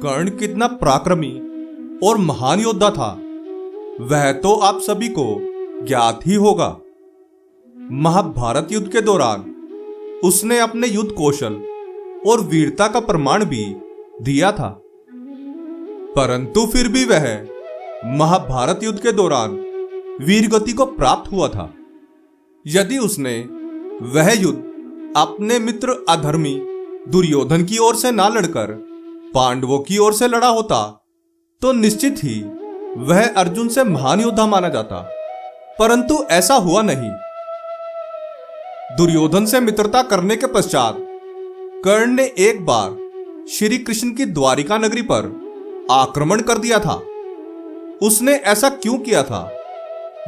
कर्ण कितना पराक्रमी और महान योद्धा था वह तो आप सभी को ज्ञात ही होगा। महाभारत युद्ध के दौरान उसने अपने युद्ध कौशल और वीरता का प्रमाण भी दिया था, परंतु फिर भी वह महाभारत युद्ध के दौरान वीरगति को प्राप्त हुआ था। यदि उसने वह युद्ध अपने मित्र अधर्मी दुर्योधन की ओर से ना लड़कर पांडवों की ओर से लड़ा होता तो निश्चित ही वह अर्जुन से महान योद्धा माना जाता, परंतु ऐसा हुआ नहीं। दुर्योधन से मित्रता करने के पश्चात कर्ण ने एक बार श्री कृष्ण की द्वारिका नगरी पर आक्रमण कर दिया था। उसने ऐसा क्यों किया था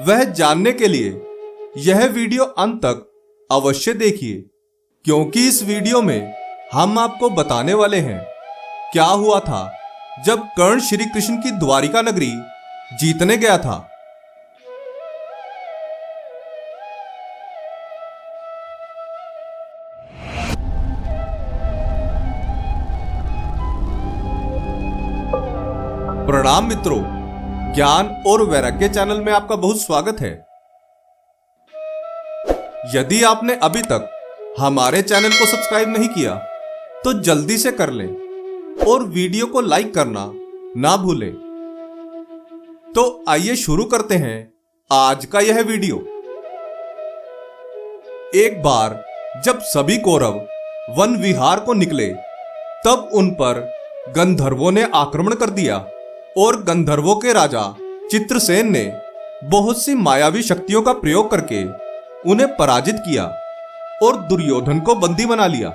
वह जानने के लिए यह वीडियो अंत तक अवश्य देखिए, क्योंकि इस वीडियो में हम आपको बताने वाले हैं क्या हुआ था जब कर्ण श्री कृष्ण की द्वारिका नगरी जीतने गया था। प्रणाम मित्रों, ज्ञान और वैराग्य चैनल में आपका बहुत स्वागत है। यदि आपने अभी तक हमारे चैनल को सब्सक्राइब नहीं किया तो जल्दी से कर लें और वीडियो को लाइक करना ना भूलें। तो आइए शुरू करते हैं आज का यह वीडियो। एक बार जब सभी कौरव वन विहार को निकले तब उन पर गंधर्वों ने आक्रमण कर दिया और गंधर्वों के राजा चित्रसेन ने बहुत सी मायावी शक्तियों का प्रयोग करके उन्हें पराजित किया और दुर्योधन को बंदी बना लिया।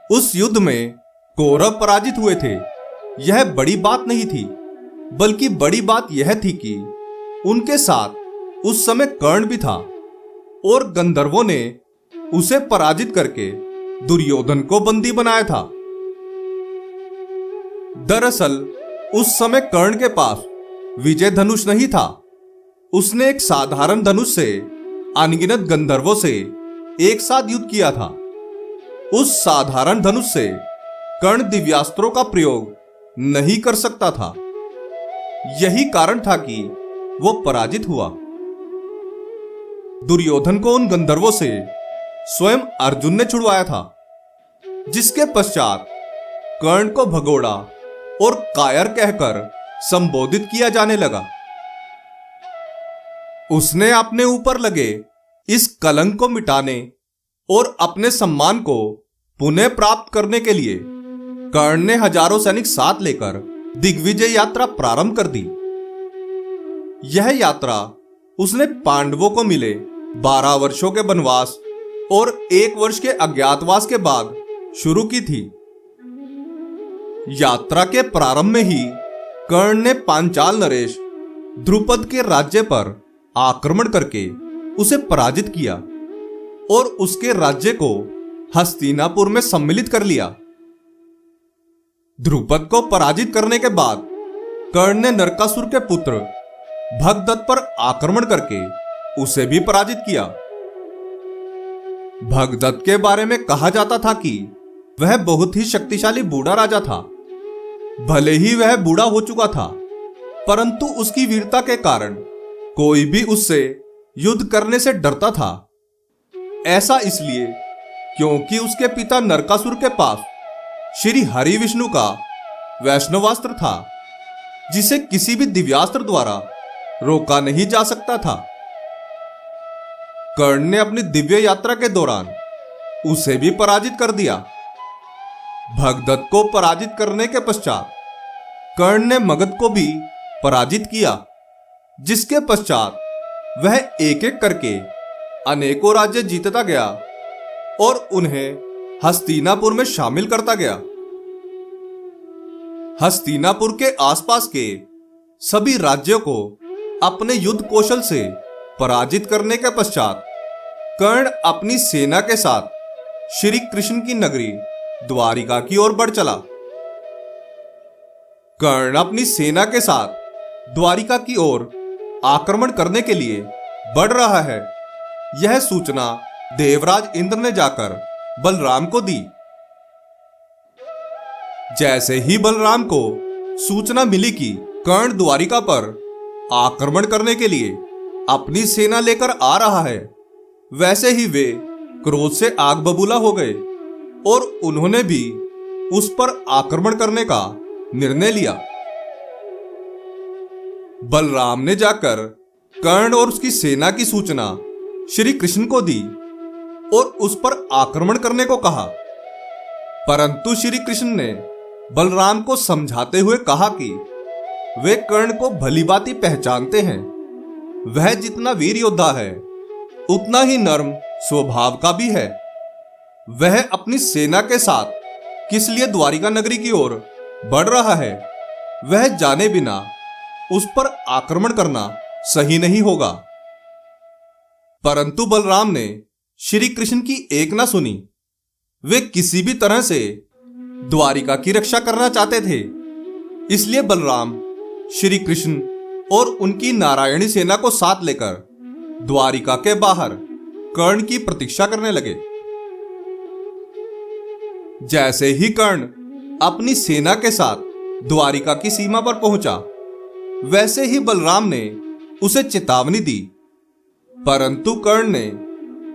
उस युद्ध में कौरव पराजित हुए थे, यह बड़ी बात नहीं थी, बल्कि बड़ी बात यह थी कि उनके साथ उस समय कर्ण भी था और गंधर्वों ने उसे पराजित करके दुर्योधन को बंदी बनाया था। दरअसल उस समय कर्ण के पास विजय धनुष नहीं था। उसने एक साधारण धनुष से अनगिनत गंधर्वों से एक साथ युद्ध किया था। उस साधारण धनुष से कर्ण दिव्यास्त्रों का प्रयोग नहीं कर सकता था। यही कारण था कि वो पराजित हुआ। दुर्योधन को उन गंधर्वों से स्वयं अर्जुन ने छुड़वाया था, जिसके पश्चात कर्ण को भगोड़ा और कायर कहकर संबोधित किया जाने लगा। उसने अपने ऊपर लगे इस कलंक को मिटाने और अपने सम्मान को पुनः प्राप्त करने के लिए कर्ण ने हजारों सैनिक साथ लेकर दिग्विजय यात्रा प्रारंभ कर दी। यह यात्रा उसने पांडवों को मिले 12 वर्षों के वनवास और 1 वर्ष के अज्ञातवास के बाद शुरू की थी। यात्रा के प्रारंभ में ही कर्ण ने पांचाल नरेश द्रुपद के राज्य पर आक्रमण करके उसे पराजित किया और उसके राज्य को हस्तिनापुर में सम्मिलित कर लिया। द्रुपद को पराजित करने के बाद कर्ण ने नरकासुर के पुत्र भगदत्त पर आक्रमण करके उसे भी पराजित किया। भगदत्त के बारे में कहा जाता था कि वह बहुत ही शक्तिशाली बूढ़ा राजा था। भले ही वह बूढ़ा हो चुका था, परंतु उसकी वीरता के कारण कोई भी उससे युद्ध करने से डरता था। ऐसा इसलिए क्योंकि उसके पिता नरकासुर के पास श्री हरि विष्णु का वैष्णवास्त्र था, जिसे किसी भी दिव्यास्त्र द्वारा रोका नहीं जा सकता था। कर्ण ने अपनी दिव्य यात्रा के दौरान उसे भी पराजित कर दिया। भगदत्त को पराजित करने के पश्चात कर्ण ने मगध को भी पराजित किया, जिसके पश्चात वह एक एक करके अनेकों राज्य जीतता गया और उन्हें हस्तिनापुर में शामिल करता गया। हस्तिनापुर के आसपास के सभी राज्यों को अपने युद्ध कौशल से पराजित करने के पश्चात कर्ण अपनी सेना के साथ श्री कृष्ण की नगरी द्वारिका की ओर बढ़ चला। कर्ण अपनी सेना के साथ द्वारिका की ओर आक्रमण करने के लिए बढ़ रहा है, यह सूचना देवराज इंद्र ने जाकर बलराम को दी। जैसे ही बलराम को सूचना मिली कि कर्ण द्वारिका पर आक्रमण करने के लिए अपनी सेना लेकर आ रहा है, वैसे ही वे क्रोध से आग बबूला हो गए और उन्होंने भी उस पर आक्रमण करने का निर्णय लिया। बलराम ने जाकर कर्ण और उसकी सेना की सूचना श्री कृष्ण को दी और उस पर आक्रमण करने को कहा, परंतु श्री कृष्ण ने बलराम को समझाते हुए कहा कि वे कर्ण को भलीभांति पहचानते हैं। वह जितना वीर योद्धा है उतना ही नर्म स्वभाव का भी है। वह अपनी सेना के साथ किस लिए द्वारिका नगरी की ओर बढ़ रहा है, वह जाने बिना उस पर आक्रमण करना सही नहीं होगा। परंतु बलराम ने श्री कृष्ण की एक ना सुनी। वे किसी भी तरह से द्वारिका की रक्षा करना चाहते थे। इसलिए बलराम श्री कृष्ण और उनकी नारायणी सेना को साथ लेकर द्वारिका के बाहर कर्ण की प्रतीक्षा करने लगे। जैसे ही कर्ण अपनी सेना के साथ द्वारिका की सीमा पर पहुंचा, वैसे ही बलराम ने उसे चेतावनी दी, परंतु कर्ण ने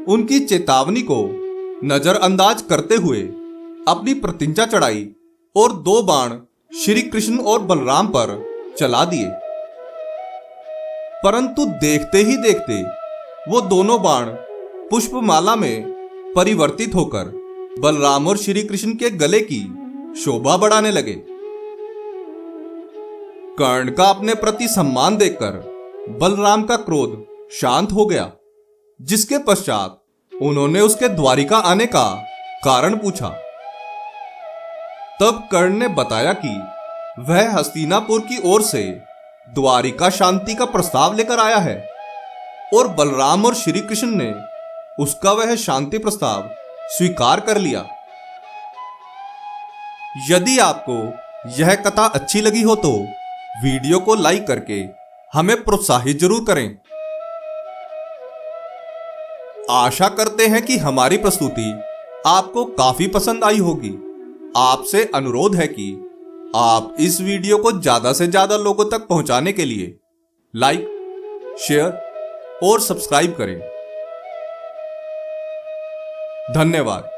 उनकी चेतावनी को नजरअंदाज करते हुए अपनी प्रतिज्ञा चढ़ाई और 2 बाण श्री कृष्ण और बलराम पर चला दिए। परंतु देखते ही देखते वो दोनों बाण पुष्पमाला में परिवर्तित होकर बलराम और श्री कृष्ण के गले की शोभा बढ़ाने लगे। कर्ण का अपने प्रति सम्मान देखकर बलराम का क्रोध शांत हो गया, जिसके पश्चात उन्होंने उसके द्वारिका आने का कारण पूछा। तब कर्ण ने बताया कि वह हस्तिनापुर की ओर से द्वारिका शांति का प्रस्ताव लेकर आया है और बलराम और श्री कृष्ण ने उसका वह शांति प्रस्ताव स्वीकार कर लिया। यदि आपको यह कथा अच्छी लगी हो तो वीडियो को लाइक करके हमें प्रोत्साहित जरूर करें। आशा करते हैं कि हमारी प्रस्तुति आपको काफी पसंद आई होगी। आपसे अनुरोध है कि आप इस वीडियो को ज्यादा से ज्यादा लोगों तक पहुंचाने के लिए लाइक, शेयर और सब्सक्राइब करें। धन्यवाद।